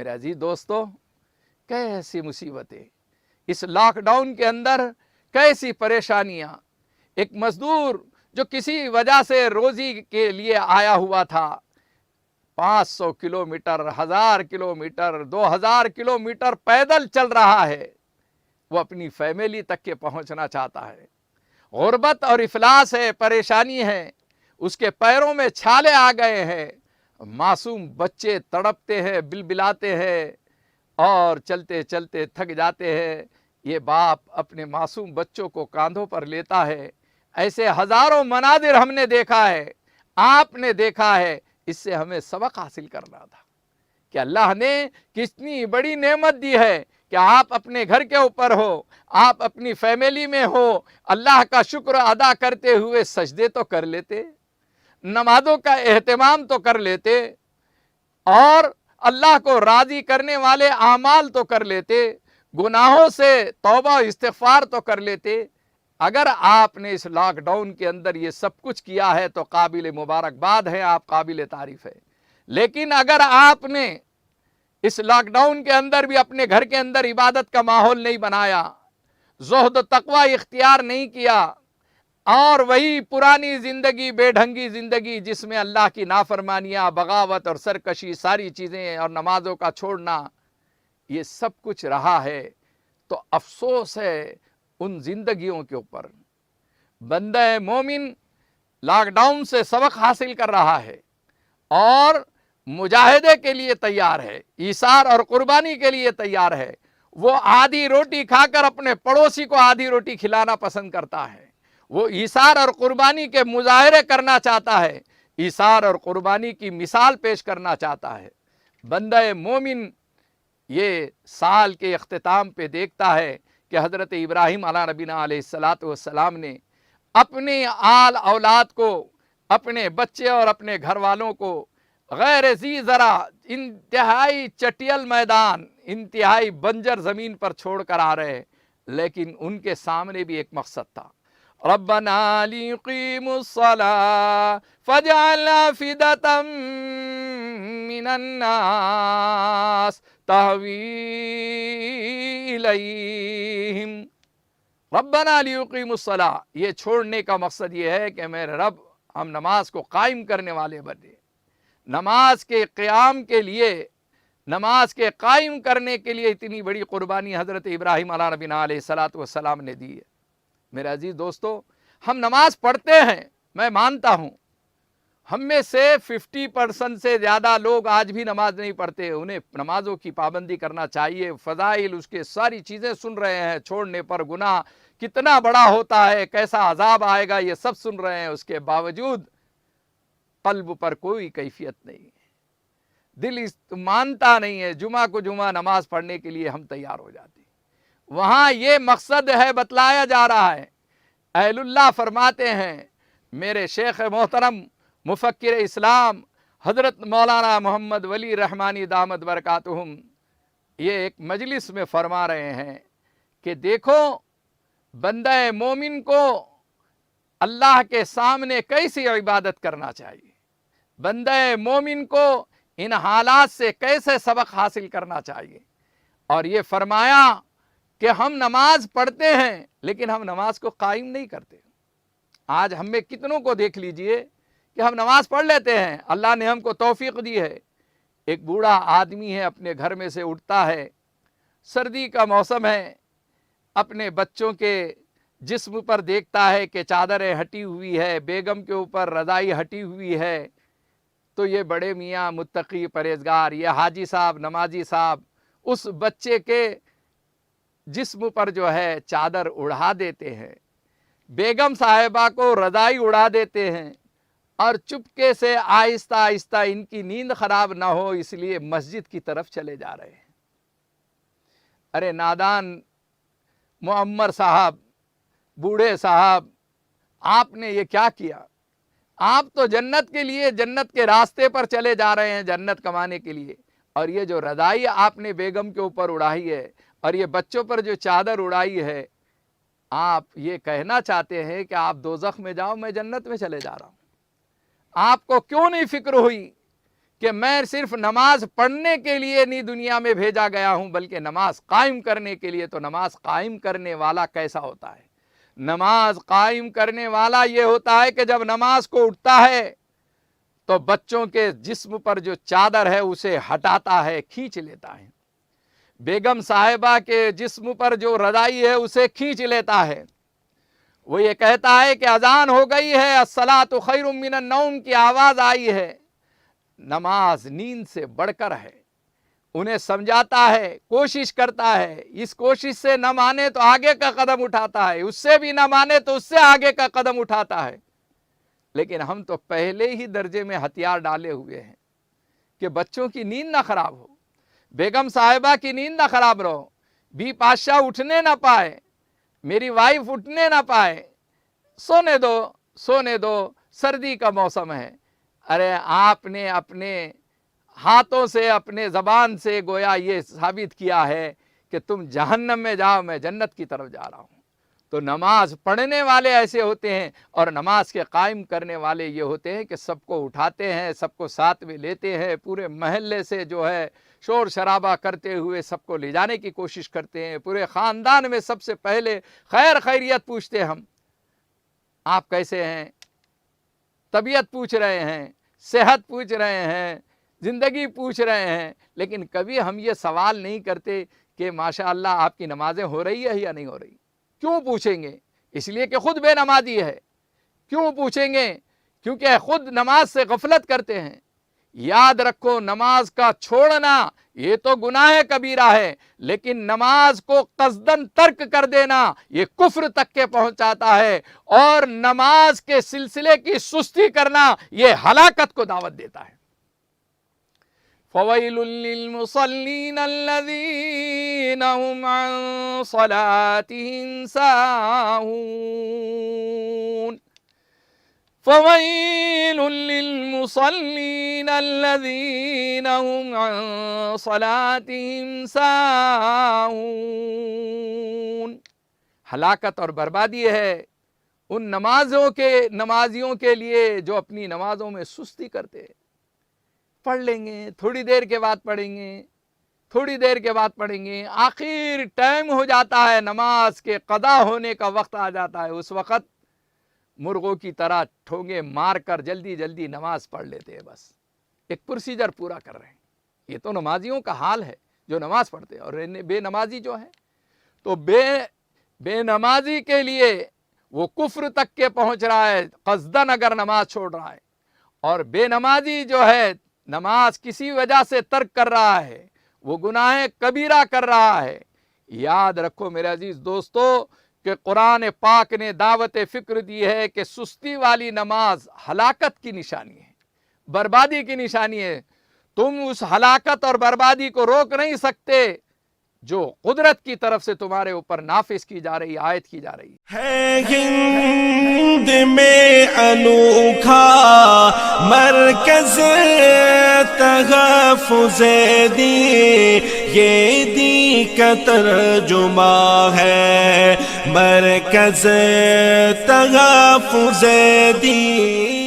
میرے عزیز دوستو، کیسی مصیبتیں اس لاک ڈاؤن کے اندر، کیسی پریشانیاں۔ ایک مزدور جو کسی وجہ سے روزی کے لیے آیا ہوا تھا، 500 کلومیٹر، 1000 کلومیٹر، 2000 کلومیٹر پیدل چل رہا ہے، وہ اپنی فیملی تک کے پہنچنا چاہتا ہے۔ غربت اور افلاس ہے، پریشانی ہے، اس کے پیروں میں چھالے آ گئے ہیں، معصوم بچے تڑپتے ہیں، بلبلاتے ہیں اور چلتے چلتے تھک جاتے ہیں۔ یہ باپ اپنے معصوم بچوں کو کاندھوں پر لیتا ہے۔ ایسے ہزاروں مناظر ہم نے دیکھا ہے، آپ نے دیکھا ہے۔ اس سے ہمیں سبق حاصل کرنا تھا کہ اللہ نے کتنی بڑی نعمت دی ہے کہ آپ اپنے گھر کے اوپر ہو، آپ اپنی فیملی میں ہو، اللہ کا شکر ادا کرتے ہوئے سجدے تو کر لیتے، نمازوں کا اہتمام تو کر لیتے، اور اللہ کو راضی کرنے والے اعمال تو کر لیتے، گناہوں سے توبہ و استغفار تو کر لیتے۔ اگر آپ نے اس لاک ڈاؤن کے اندر یہ سب کچھ کیا ہے تو قابل مبارکباد ہے، آپ قابل تعریف ہے۔ لیکن اگر آپ نے اس لاک ڈاؤن کے اندر بھی اپنے گھر کے اندر عبادت کا ماحول نہیں بنایا، زہد و تقوی اختیار نہیں کیا، اور وہی پرانی زندگی، بے ڈھنگی زندگی جس میں اللہ کی نافرمانیاں، بغاوت اور سرکشی، ساری چیزیں اور نمازوں کا چھوڑنا، یہ سب کچھ رہا ہے، تو افسوس ہے ان زندگیوں کے اوپر۔ بندہ مومن لاک ڈاؤن سے سبق حاصل کر رہا ہے اور مجاہدے کے لیے تیار ہے، ایثار اور قربانی کے لیے تیار ہے۔ وہ آدھی روٹی کھا کر اپنے پڑوسی کو آدھی روٹی کھلانا پسند کرتا ہے۔ وہ ایثار اور قربانی کے مظاہرے کرنا چاہتا ہے، ایثار اور قربانی کی مثال پیش کرنا چاہتا ہے۔ بندہ مومن یہ سال کے اختتام پہ دیکھتا ہے کہ حضرت ابراہیم علیہ نبینا علیہ السلام نے اپنی آل اولاد کو، اپنے بچے اور اپنے گھر والوں کو غیر ذی زرع، انتہائی چٹیل میدان، انتہائی بنجر زمین پر چھوڑ کر آ رہے، لیکن ان کے سامنے بھی ایک مقصد تھا۔ ربنا لیقیموا الصلاة فاجعل افئدة من الناس تہوی الیہم۔ ربنا لیقیموا الصلاة، یہ چھوڑنے کا مقصد یہ ہے کہ میرے رب، ہم نماز کو قائم کرنے والے بنے۔ نماز کے قیام کے لیے، نماز کے قائم کرنے کے لیے اتنی بڑی قربانی حضرت ابراہیم علیہ نبینا علیہ السلام نے دی ہے۔ میرے عزیز دوستو، ہم نماز پڑھتے ہیں، میں مانتا ہوں ہم میں سے 50% سے زیادہ لوگ آج بھی نماز نہیں پڑھتے۔ انہیں نمازوں کی پابندی کرنا چاہیے، فضائل اس کے ساری چیزیں سن رہے ہیں، چھوڑنے پر گناہ کتنا بڑا ہوتا ہے، کیسا عذاب آئے گا، یہ سب سن رہے ہیں، اس کے باوجود قلب پر کوئی کیفیت نہیں ہے، دل مانتا نہیں ہے۔ جمعہ کو جمعہ نماز پڑھنے کے لیے ہم تیار ہو جاتے ہیں، وہاں یہ مقصد ہے بتلایا جا رہا ہے۔ اہل اللہ فرماتے ہیں، میرے شیخ محترم مفکر اسلام حضرت مولانا محمد ولی رحمانی دامت برکاتہم، یہ ایک مجلس میں فرما رہے ہیں کہ دیکھو بندہ مومن کو اللہ کے سامنے کیسی عبادت کرنا چاہیے، بندہ مومن کو ان حالات سے کیسے سبق حاصل کرنا چاہیے۔ اور یہ فرمایا کہ ہم نماز پڑھتے ہیں لیکن ہم نماز کو قائم نہیں کرتے۔ آج ہم میں کتنوں کو دیکھ لیجئے کہ ہم نماز پڑھ لیتے ہیں، اللہ نے ہم کو توفیق دی ہے۔ ایک بوڑھا آدمی ہے، اپنے گھر میں سے اٹھتا ہے، سردی کا موسم ہے، اپنے بچوں کے جسم پر دیکھتا ہے کہ چادریں ہٹی ہوئی ہے، بیگم کے اوپر رضائی ہٹی ہوئی ہے، تو یہ بڑے میاں متقی پرہیزگار، یہ حاجی صاحب، نمازی صاحب اس بچے کے جسم پر جو ہے چادر اڑا دیتے ہیں، بیگم صاحبہ کو رضائی اڑا دیتے ہیں، اور چپکے سے آہستہ آہستہ ان کی نیند خراب نہ ہو اس لیے مسجد کی طرف چلے جا رہے ہیں۔ ارے نادان معمر صاحب، بوڑھے صاحب، آپ نے یہ کیا کیا؟ آپ تو جنت کے لیے، جنت کے راستے پر چلے جا رہے ہیں جنت کمانے کے لیے، اور یہ جو رضائی آپ نے بیگم کے اوپر اڑائی ہے اور یہ بچوں پر جو چادر اڑائی ہے، آپ یہ کہنا چاہتے ہیں کہ آپ دوزخ میں جاؤ، میں جنت میں چلے جا رہا ہوں۔ آپ کو کیوں نہیں فکر ہوئی کہ میں صرف نماز پڑھنے کے لیے نہیں دنیا میں بھیجا گیا ہوں بلکہ نماز قائم کرنے کے لیے۔ تو نماز قائم کرنے والا کیسا ہوتا ہے؟ نماز قائم کرنے والا یہ ہوتا ہے کہ جب نماز کو اٹھتا ہے تو بچوں کے جسم پر جو چادر ہے اسے ہٹاتا ہے، کھینچ لیتا ہے، بیگم صاحبہ کے جسم پر جو رضائی ہے اسے کھینچ لیتا ہے، وہ یہ کہتا ہے کہ اذان ہو گئی ہے، الصلاۃ خیر من النوم کی آواز آئی ہے۔ نماز نیند سے بڑھ کر ہے، انہیں سمجھاتا ہے، کوشش کرتا ہے، اس کوشش سے نہ مانے تو آگے کا قدم اٹھاتا ہے، اس سے بھی نہ مانے تو اس سے آگے کا قدم اٹھاتا ہے۔ لیکن ہم تو پہلے ہی درجے میں ہتھیار ڈالے ہوئے ہیں کہ بچوں کی نیند نہ خراب ہو، بیگم صاحبہ کی نیند نہ خراب رہو، بی پادشاہ اٹھنے نہ پائے، میری وائف اٹھنے نہ پائے، سونے دو سونے دو، سردی کا موسم ہے۔ ارے آپ نے اپنے ہاتھوں سے، اپنے زبان سے گویا یہ ثابت کیا ہے کہ تم جہنم میں جاؤ، میں جنت کی طرف جا رہا ہوں۔ تو نماز پڑھنے والے ایسے ہوتے ہیں، اور نماز کے قائم کرنے والے یہ ہوتے ہیں کہ سب کو اٹھاتے ہیں، سب کو ساتھ میں لیتے ہیں، پورے محلے سے جو ہے شور شرابہ کرتے ہوئے سب کو لے جانے کی کوشش کرتے ہیں، پورے خاندان میں سب سے پہلے خیر خیریت پوچھتے ہیں، ہم آپ کیسے ہیں، طبیعت پوچھ رہے ہیں، صحت پوچھ رہے ہیں، زندگی پوچھ رہے ہیں، لیکن کبھی ہم یہ سوال نہیں کرتے کہ ماشاءاللہ آپ کی نمازیں ہو رہی ہے یا نہیں ہو رہی۔ کیوں پوچھیں گے؟ اس لیے کہ خود بے نمازی ہے۔ کیوں پوچھیں گے؟ کیونکہ خود نماز سے غفلت کرتے ہیں۔ یاد رکھو، نماز کا چھوڑنا یہ تو گناہ کبیرہ ہے، لیکن نماز کو قصداً ترک کر دینا یہ کفر تک کے پہنچاتا ہے، اور نماز کے سلسلے کی سستی کرنا یہ ہلاکت کو دعوت دیتا ہے۔ فَوَيْلٌ لِّلْمُصَلِّينَ الَّذِينَ هُمْ عَن صَلَاتِهِمْ سَاهُونَ فَوَيْلٌ لِّلْمُصَلِّينَ الَّذِينَ هُمْ عَن صَلَاتِهِمْ سَاهُونَ۔ ہلاکت اور بربادی ہے ان نمازیوں کے لیے جو اپنی نمازوں میں سستی کرتے ہیں۔ پڑھ لیں گے، تھوڑی دیر کے بعد پڑھیں گے، تھوڑی دیر کے بعد پڑھیں گے، آخر ٹائم ہو جاتا ہے، نماز کے قضا ہونے کا وقت آ جاتا ہے، اس وقت مرغوں کی طرح ٹھونگے مار کر جلدی جلدی نماز پڑھ لیتے ہیں، بس ایک پروسیجر پورا کر رہے ہیں۔ یہ تو نمازیوں کا حال ہے جو نماز پڑھتے ہیں، اور بے نمازی جو ہے تو بے نمازی کے لیے وہ کفر تک کے پہنچ رہا ہے قصداً اگر نماز چھوڑ رہا ہے، اور بے نمازی جو ہے نماز کسی وجہ سے ترک کر رہا ہے، وہ گناہ کبیرہ کر رہا ہے۔ یاد رکھو میرے عزیز دوستو کہ قرآن پاک نے دعوت فکر دی ہے کہ سستی والی نماز ہلاکت کی نشانی ہے، بربادی کی نشانی ہے۔ تم اس ہلاکت اور بربادی کو روک نہیں سکتے جو قدرت کی طرف سے تمہارے اوپر نافذ کی جا رہی، عائد کی جا رہی ہے۔ ہند میں انوکھا مرکز تحفظ دین، یہ دین کا ترجمہ ہے، مرکز تحفظ دین۔